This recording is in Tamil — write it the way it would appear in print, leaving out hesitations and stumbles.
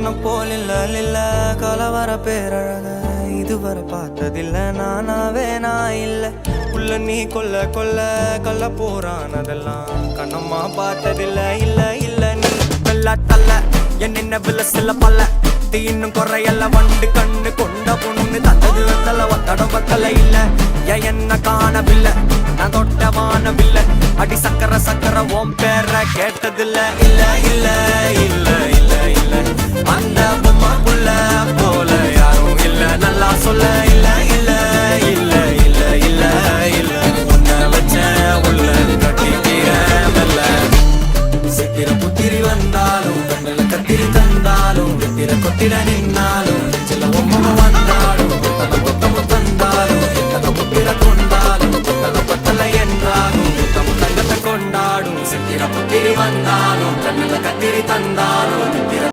ஒன்ன போல் இல்ல கலவர பேரழக இதுவரை பார்த்ததில்ல நானாவே நான் இல்ல உள்ள நீ கொல்ல கொல்ல கள்ள போறானதெல்லாம் கண்ணம்மா பார்த்ததில்ல இல்ல நீ வெள்ள தள்ள என்ன வில்ல சில பல்ல இன்னும் குறையல்ல வண்டு கண்ணு கொண்ட பொண்ணு தந்தது வெத்தல ஒத்தடம் பத்தல இல்ல என்ன காணவில்லை நான் தொட்ட வானவில்லை அடி சக்கர ஓம் பேர கேட்டதில்ல இல்ல அந்த பொம்மா புள்ள போல யாரும் இல்ல நல்லா சொல்ல இல்ல உன்னை வச்ச உள்ள கட்டிக்கிற மெல்ல சித்திர புத்திரி வந்தாலும் கண்ணில கத்திரி தந்தாலும் வித்திர கொத்திர நின்னாலும் சில பொம்மை வந்தாலும் கொத்தம தந்தாலும் எத்தனை புத்திர கொண்டாலும் கொத்தல என்றாலும் தங்கத்தை கொண்டாடும் சித்திர புத்திரி வந்தாலும் கண்ணில கத்திரி தந்தாலும்